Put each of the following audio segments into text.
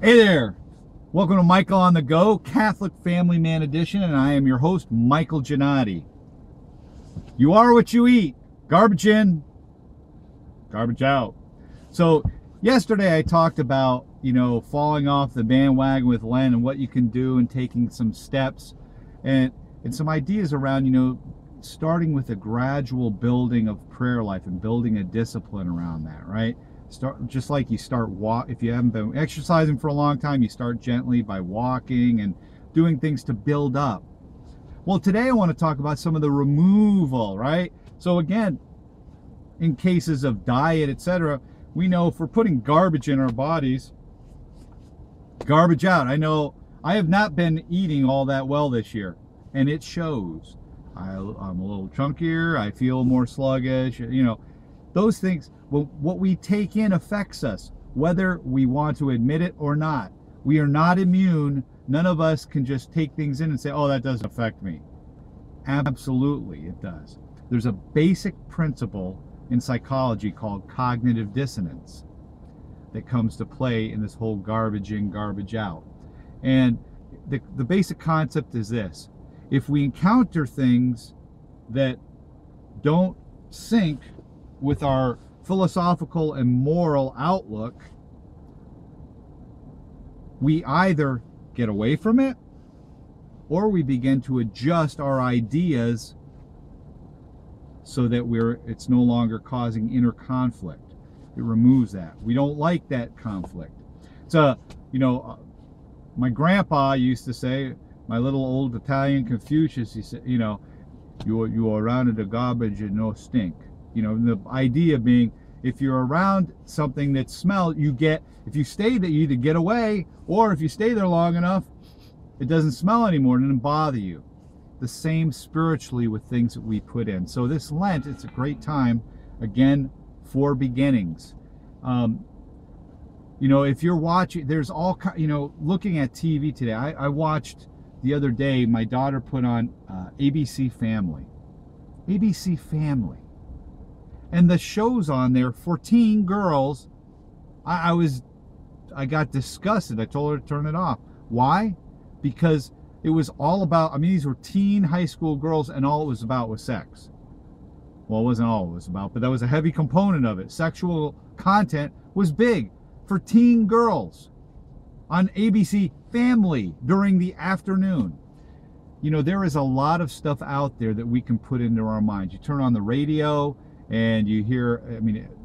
Hey there! Welcome to Michael on the Go, Catholic Family Man Edition, and I am your host, Michael Giannotti. You are what you eat. Garbage in, garbage out. So, yesterday I talked about, falling off the bandwagon with Lent and what you can do and taking some steps and some ideas around, starting with a gradual building of prayer life and building a discipline around that, right? Start just like you start if you haven't been exercising for a long time, you start gently by walking and doing things to build up. Well, today I want to talk about some of the removal, right? So again, in cases of diet, etc., we know if we're putting garbage in our bodies, garbage out. I know I have not been eating all that well this year, and it shows. I'm a little chunkier, I feel more sluggish, those things. Well, what we take in affects us, whether we want to admit it or not. We are not immune. None of us can just take things in and say, oh, that doesn't affect me. Absolutely, it does. There's a basic principle in psychology called cognitive dissonance that comes to play in this whole garbage in, garbage out. And the basic concept is this. If we encounter things that don't sync with our philosophical and moral outlook, we either get away from it or we begin to adjust our ideas so that it's no longer causing inner conflict. It removes that. We don't like that conflict. So, my grandpa used to say, my little old Italian Confucius, he said, you are around the garbage and no stink. The idea being, if you're around something that smells, if you stay there, you either get away, or if you stay there long enough, it doesn't smell anymore and doesn't bother you. The same spiritually with things that we put in. So this Lent, it's a great time, again, for beginnings. If you're watching, there's all, looking at TV today, I watched the other day, my daughter put on ABC Family. ABC Family. And the show's on there, 14 girls. I got disgusted. I told her to turn it off. Why? Because it was all about, these were teen high school girls, and all it was about was sex. Well, it wasn't all it was about, but that was a heavy component of it. Sexual content was big for teen girls on ABC Family during the afternoon. There is a lot of stuff out there that we can put into our minds. You turn on the radio, and you hear,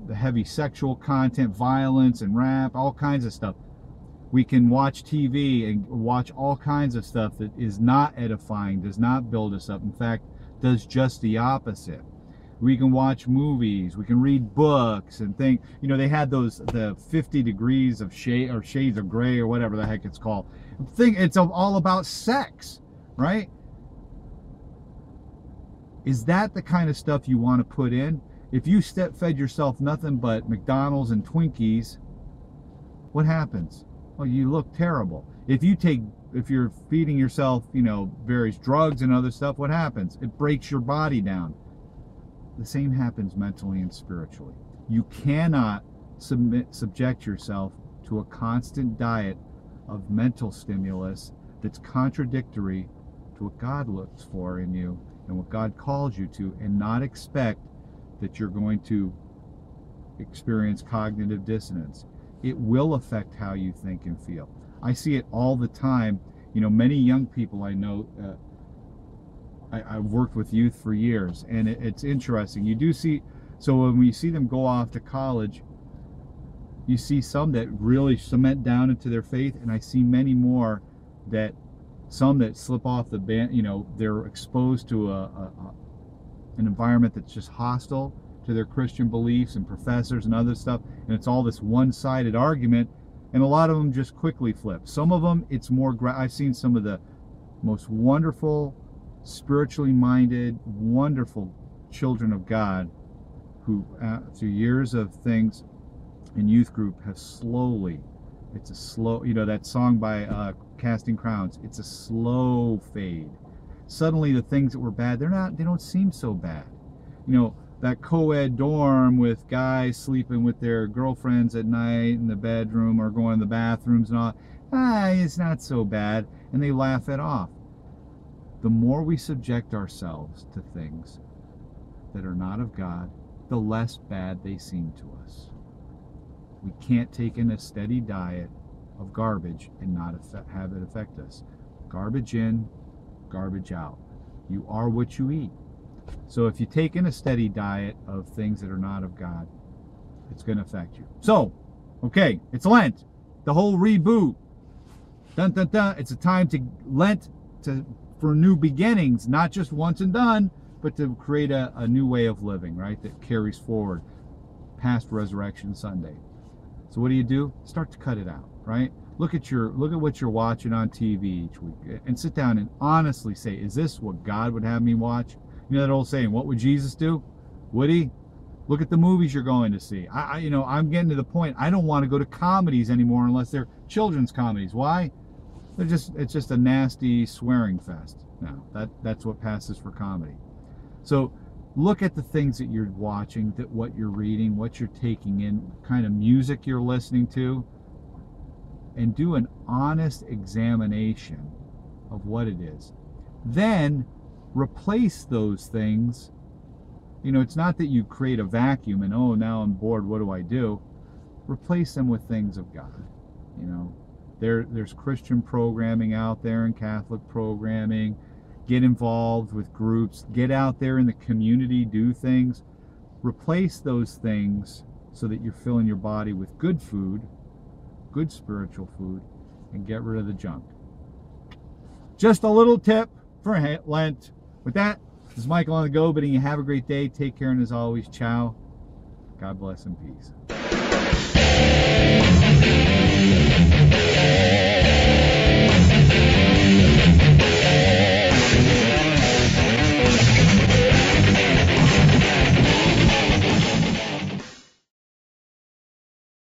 the heavy sexual content, violence and rap, all kinds of stuff. We can watch TV and watch all kinds of stuff that is not edifying, does not build us up. In fact, does just the opposite. We can watch movies, we can read books and think, they had the 50 degrees of shade or shades of gray or whatever the heck it's called. It's all about sex, right? Is that the kind of stuff you want to put in? If you fed yourself nothing but McDonald's and Twinkies, what happens? Well, you look terrible. If you're feeding yourself, various drugs and other stuff, what happens? It breaks your body down. The same happens mentally and spiritually. You cannot subject yourself to a constant diet of mental stimulus that's contradictory to what God looks for in you and what God calls you to, and not expect that you're going to experience cognitive dissonance. It will affect how you think and feel. I see it all the time. Many young people I know, I've worked with youth for years, and it's interesting. You do see, so when we see them go off to college, you see some that really cement down into their faith, and I see many more some that slip off the band. They're exposed to an environment that's just hostile to their Christian beliefs and professors and other stuff, and it's all this one-sided argument, and a lot of them just quickly flip. Some of them, it's more, I've seen some of the most wonderful, spiritually minded, wonderful children of God who, through years of things in youth group, have slowly, it's a slow, that song by Casting Crowns, it's a slow fade. Suddenly the things that were bad, they don't seem so bad. that co-ed dorm with guys sleeping with their girlfriends at night in the bedroom or going to the bathrooms and all. It's not so bad, and they laugh it off. The more we subject ourselves to things that are not of God, the less bad they seem to us. We can't take in a steady diet of garbage and not have it affect us. Garbage in, garbage out. You are what you eat. So if you take in a steady diet of things that are not of God, it's going to affect you. So, okay, it's Lent. The whole reboot. Dun, dun, dun. It's a time to Lent for new beginnings, not just once and done, but to create a new way of living, right, that carries forward past Resurrection Sunday. So what do? Start to cut it out, right? Look at what you're watching on TV each week, and sit down and honestly say, is this what God would have me watch? You know that old saying, what would Jesus do? Would he? Look at the movies you're going to see. I'm getting to the point, I don't want to go to comedies anymore unless they're children's comedies. Why? It's just a nasty swearing fest. Now, that's what passes for comedy. So look at the things that you're watching, what you're reading, what you're taking in, what kind of music you're listening to, and do an honest examination of what it is. Then replace those things. It's not that you create a vacuum and, oh, now I'm bored, what do I do? Replace them with things of God. There's Christian programming out there and Catholic programming. Get involved with groups. Get out there in the community. Do things. Replace those things so that you're filling your body with good food, good spiritual food, and get rid of the junk. Just a little tip for Lent. With that, this is Michael on the Go, bidding you have a great day. Take care, and as always, ciao. God bless and peace.